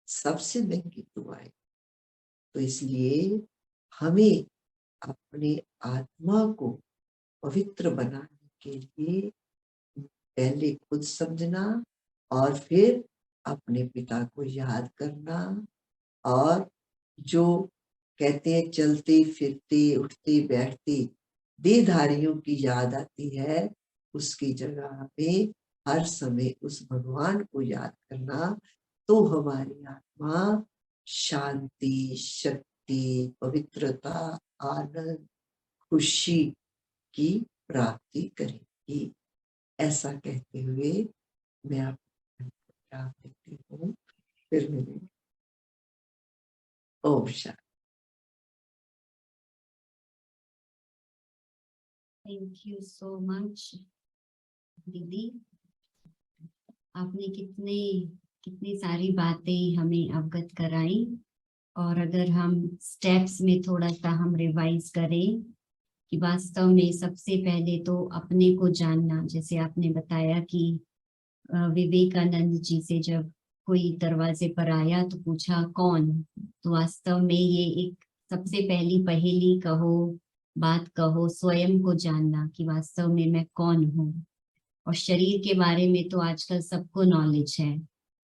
सबसे महंगी दुआएं। तो इसलिए हमें अपने आत्मा को पवित्र बनाने के लिए पहले खुद समझना, और फिर अपने पिता को याद करना। और जो कहते हैं चलते फिरते उठते बैठते देहधारियों की याद आती है, उसकी जगह हमें हर समय उस भगवान को याद करना। तो हमारी आत्मा शांति, शक्ति, पवित्रता, आनंद, खुशी की प्राप्ति करेगी। ऐसा कहते हुए मैं आपको विराम देती हूँ। फिर मिलेंगे। Om Shanti. Thank you so much दीदी, आपने कितनी सारी बातें हमें अवगत कराई। और अगर हम स्टेप्स में थोड़ा सा हम रिवाइज करें कि वास्तव में सबसे पहले तो अपने को जानना, जैसे आपने बताया कि विवेकानंद जी से जब कोई दरवाजे पर आया तो पूछा कौन, तो वास्तव में ये एक सबसे पहली पहेली कहो, बात कहो, स्वयं को जानना कि वास्तव में मैं कौन हूँ। और शरीर के बारे में तो आजकल सबको नॉलेज है,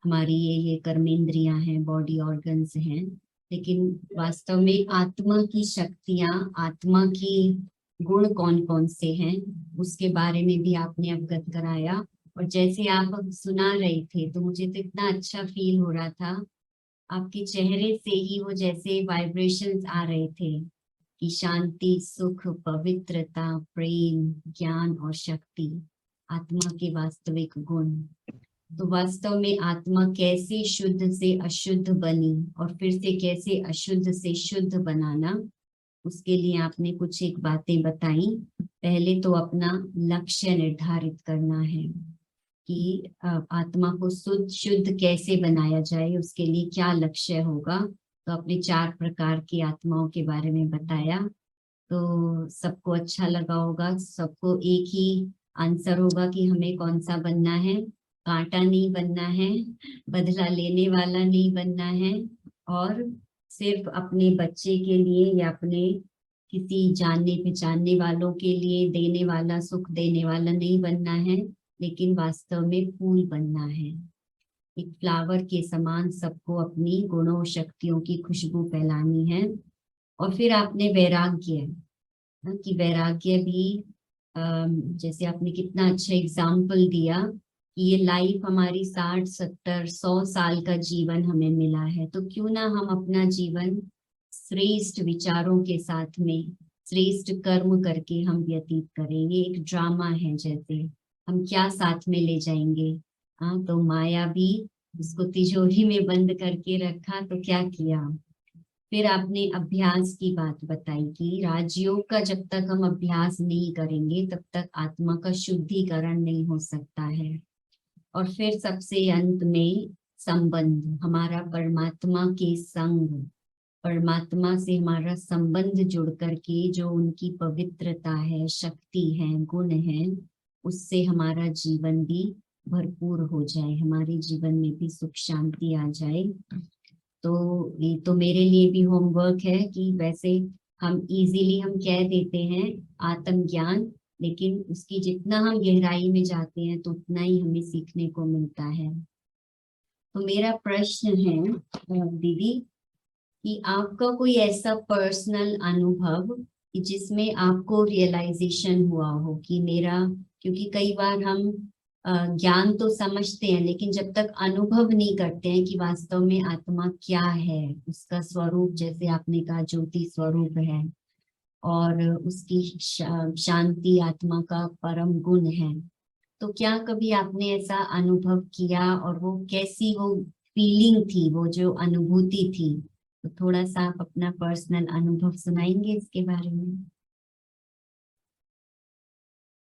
हमारी ये कर्मेंद्रियां हैं, बॉडी ऑर्गन्स हैं, लेकिन वास्तव में आत्मा की शक्तियां, आत्मा की गुण कौन कौन से हैं उसके बारे में भी आपने अवगत कराया। और जैसे आप अब सुना रहे थे तो मुझे तो इतना अच्छा फील हो रहा था, आपके चेहरे से ही वो जैसे वाइब्रेशंस आ रहे थे कि शांति, सुख, पवित्रता, प्रेम, ज्ञान और शक्ति आत्मा के वास्तविक गुण। तो वास्तव में आत्मा कैसे शुद्ध से अशुद्ध बनी और फिर से कैसे अशुद्ध से शुद्ध बनाना, उसके लिए आपने कुछ एक बातें बताई। पहले तो अपना लक्ष्य निर्धारित करना है कि आत्मा को शुद्ध कैसे बनाया जाए, उसके लिए क्या लक्ष्य होगा। तो आपने 4 प्रकार की आत्माओं के बारे में बताया, तो सबको अच्छा लगा होगा, सबको एक ही आंसर होगा कि हमें कौन सा बनना है। कांटा नहीं बनना है, बदला लेने वाला नहीं बनना है, और सिर्फ अपने बच्चे के लिए या अपने किसी जानने पहचानने वालों के लिए देने वाला, सुख देने वाला नहीं बनना है, लेकिन वास्तव में फूल बनना है। एक फ्लावर के समान सबको अपनी गुणों शक्तियों की खुशबू फैलानी है। और फिर आपने वैराग्य, कि वैराग्य भी जैसे आपने कितना अच्छा एग्जाम्पल दिया कि ये लाइफ हमारी 60, 70, 100 साल का जीवन हमें मिला है, तो क्यों ना हम अपना जीवन श्रेष्ठ विचारों के साथ में श्रेष्ठ कर्म करके हम व्यतीत करेंगे। एक ड्रामा है, जैसे हम क्या साथ में ले जाएंगे। हाँ, तो माया भी उसको तिजोरी में बंद करके रखा तो क्या किया। फिर आपने अभ्यास की बात बताई कि राजयोग का जब तक हम अभ्यास नहीं करेंगे तब तक आत्मा का शुद्धिकरण नहीं हो सकता है। और फिर सबसे अंत में संबंध, हमारा परमात्मा के संग, परमात्मा से हमारा संबंध जुड़ करके जो उनकी पवित्रता है, शक्ति है, गुण है, उससे हमारा जीवन भी भरपूर हो जाए, हमारे जीवन में भी सुख शांति आ जाए। तो ये तो मेरे लिए भी होमवर्क है कि वैसे हम इजीली हम कह देते हैं आत्मज्ञान, लेकिन उसकी जितना हम गहराई में जाते हैं तो उतना ही हमें सीखने को मिलता है। तो मेरा प्रश्न है दीदी, कि आपका कोई ऐसा पर्सनल अनुभव कि जिसमें आपको रियलाइजेशन हुआ हो कि मेरा, क्योंकि कई बार हम ज्ञान तो समझते हैं लेकिन जब तक अनुभव नहीं करते हैं कि वास्तव में आत्मा क्या है, उसका स्वरूप, जैसे आपने कहा ज्योति स्वरूप है और उसकी शांति आत्मा का परम गुण है, तो क्या कभी आपने ऐसा अनुभव किया और वो कैसी वो फीलिंग थी, वो जो अनुभूति थी। तो थोड़ा सा आप अपना पर्सनल अनुभव सुनाएंगे इसके बारे में।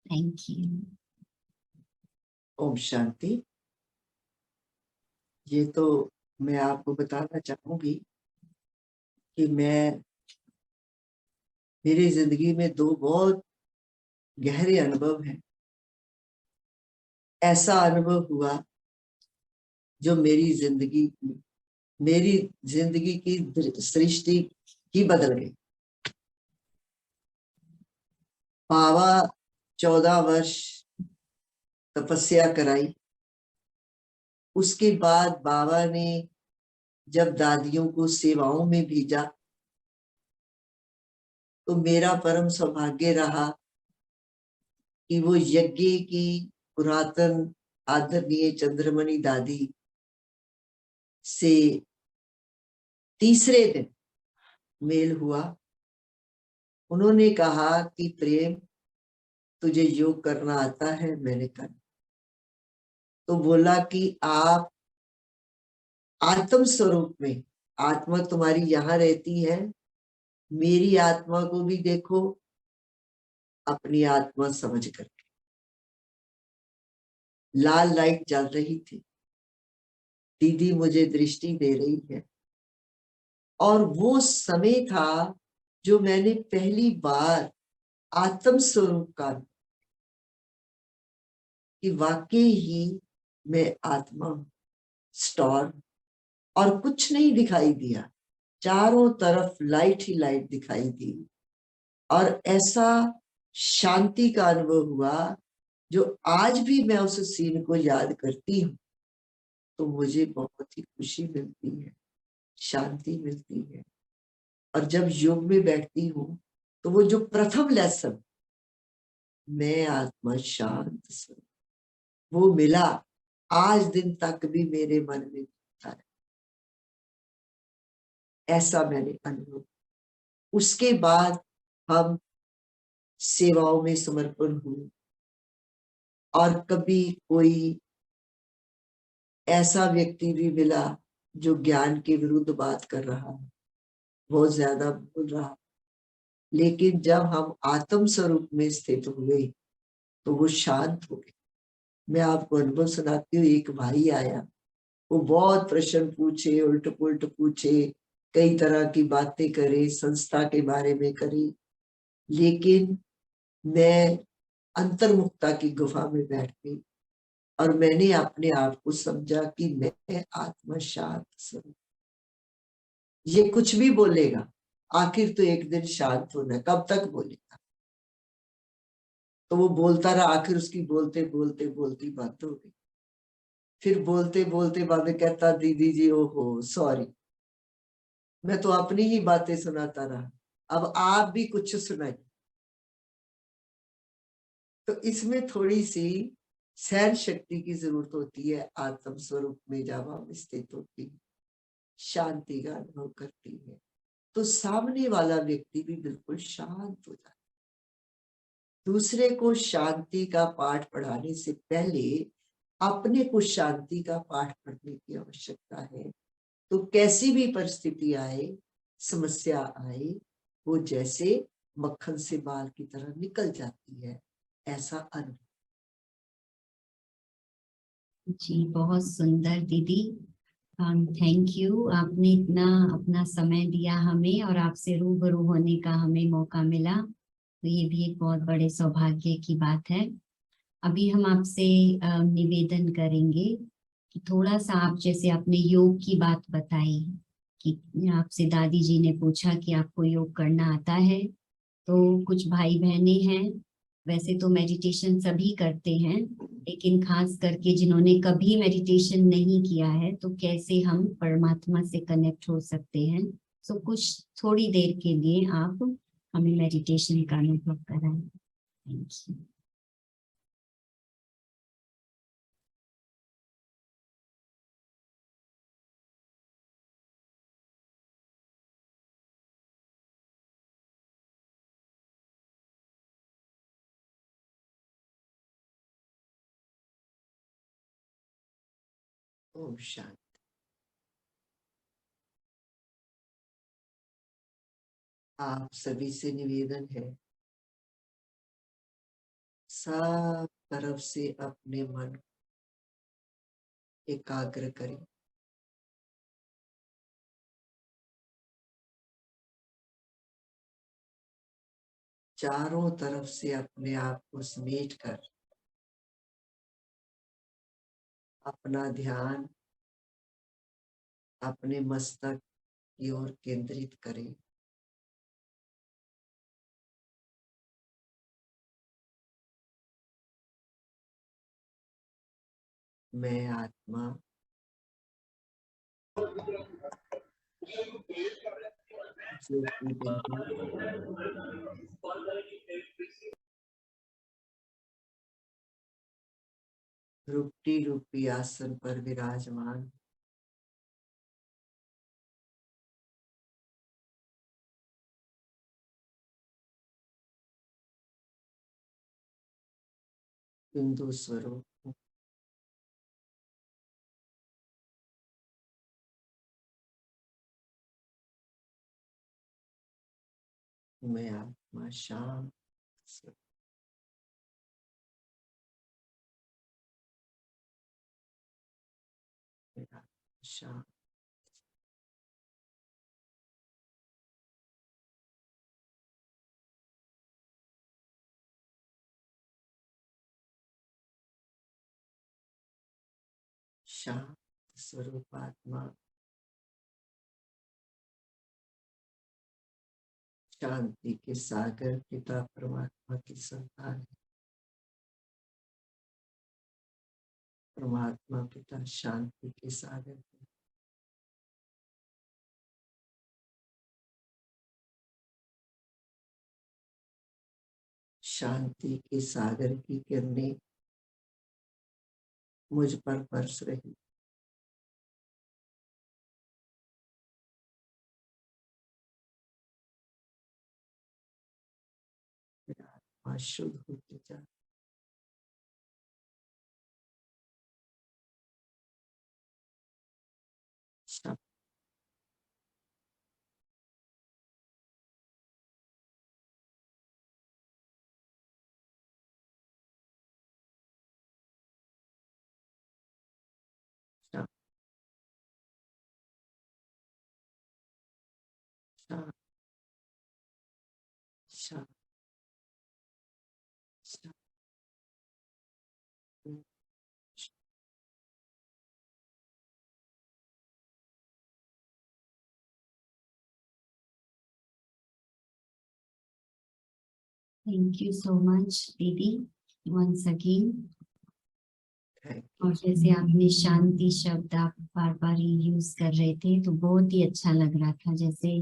Thank you. ओम शांति। ये तो मैं आपको बताना चाहूंगी कि मेरी जिंदगी में 2 बहुत गहरे अनुभव हैं। ऐसा अनुभव हुआ जो मेरी जिंदगी की सृष्टि ही बदल गई। बाबा 14 वर्ष तपस्या कराई। उसके बाद बाबा ने जब दादियों को सेवाओं में भेजा तो मेरा परम सौभाग्य रहा कि वो यज्ञ की पुरातन आदरणीय चंद्रमणि दादी से तीसरे दिन मेल हुआ। उन्होंने कहा कि प्रेम, तुझे योग करना आता है? मैंने कहा। तो बोला कि आप आत्म स्वरूप में, आत्मा तुम्हारी यहाँ रहती है, मेरी आत्मा को भी देखो अपनी आत्मा समझ करके। लाल लाइट जल रही थी, दीदी मुझे दृष्टि दे रही है, और वो समय था जो मैंने पहली बार आत्म स्वरूप का, कि वाकई ही मैं आत्मा स्टोर, और कुछ नहीं दिखाई दिया, चारों तरफ लाइट ही लाइट दिखाई दी, और ऐसा शांति का अनुभव हुआ जो आज भी मैं उस सीन को याद करती हूँ तो मुझे बहुत ही खुशी मिलती है, शांति मिलती है। और जब योग में बैठती हूँ तो वो जो प्रथम लेसन, मैं आत्मा शांत स्वरूप, वो मिला, आज दिन तक भी मेरे मन में घूमता है। ऐसा मैंने अनुभव। उसके बाद हम सेवाओं में समर्पण हुए, और कभी कोई ऐसा व्यक्ति भी मिला जो ज्ञान के विरुद्ध बात कर रहा है, बहुत ज्यादा बोल रहा, लेकिन जब हम आत्म स्वरूप में स्थित हुए तो वो शांत हो गए। मैं आपको अनुभव सुनाती हूँ। एक भाई आया, वो बहुत प्रश्न पूछे, उल्ट पुल्ट पूछे, कई तरह की बातें करे, संस्था के बारे में करे, लेकिन मैं अंतर्मुखता की गुफा में बैठ गई और मैंने अपने आप को समझा कि मैं आत्मा शांत स्वरूप। ये कुछ भी बोलेगा, आखिर तो एक दिन शांत होना है, कब तक बोलेगा? तो वो बोलता रहा, आखिर उसकी बोलते बोलते बोलती बात हो गई। फिर बोलते बोलते बाद में कहता, दीदी जी ओहो सॉरी, मैं तो अपनी ही बातें सुनाता रहा, अब आप भी कुछ सुनाइए। तो इसमें थोड़ी सी सहन शक्ति की जरूरत होती है। आत्म स्वरूप में जब हम स्थित होती है, शांति का अनुभव करती है, तो सामने वाला व्यक्ति भी बिल्कुल शांत हो जाता है। दूसरे को शांति का पाठ पढ़ाने से पहले अपने को शांति का पाठ पढ़ने की आवश्यकता है। तो कैसी भी परिस्थिति आए, समस्या आए, वो जैसे मक्खन से बाल की तरह निकल जाती है, ऐसा अनुभव। जी बहुत सुंदर दीदी, थैंक यू। आपने इतना अपना समय दिया हमें और आपसे रूबरू होने का हमें मौका मिला, तो ये भी एक बहुत बड़े सौभाग्य की बात है। अभी हम आपसे निवेदन करेंगे कि थोड़ा सा आप, जैसे आपने योग की बात बताई कि आपसे दादी जी ने पूछा कि आपको योग करना आता है, तो कुछ भाई बहनें हैं, वैसे तो मेडिटेशन सभी करते हैं, लेकिन खास करके जिन्होंने कभी मेडिटेशन नहीं किया है, तो कैसे हम परमात्मा से कनेक्ट हो सकते हैं। सो कुछ थोड़ी देर के लिए आप हमें मेडिटेशन का अनुभव कराएं। Thank you. ओम शांति। आप सभी से निवेदन है, सब तरफ से अपने मन एकाग्र करें। चारों तरफ से अपने आप को समेट कर अपना ध्यान अपने मस्तक की ओर केंद्रित करें। मैं आत्मा ज्योति बिंदु रुपटी रूपी आसन पर विराजमान बिंदु स्वरूप हूँ। मैं आत्मा शांत स्वरूप। मैं आत्मा शांत। शांत स्वरूप आत्मा शांति के सागर पिता परमात्मा की संतान है। परमात्मा पिता शांति के सागर है। शांति के सागर की किरणें मुझ पर बरस रही। मेरा आत्मा शुद्ध होते जा। शांति, शांति, शांति, शांति, शांति। थैंक यू सो मच दीदी वंस अगेन। Thank और जैसे आपने शांति शब्द आप बार बार यूज कर रहे थे तो बहुत ही अच्छा लग रहा था, जैसे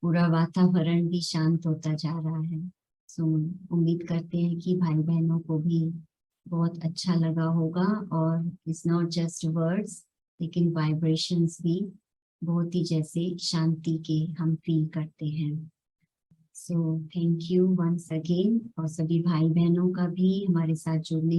पूरा वातावरण भी शांत होता जा रहा है। सो उम्मीद करते हैं कि भाई बहनों को भी बहुत अच्छा लगा होगा। और इट्स नॉट जस्ट वर्ड्स लेकिन वाइब्रेशंस भी बहुत ही जैसे शांति के हम फील करते हैं। So thank you once again, और सभी भाई बहनों का भी हमारे साथ जुड़ने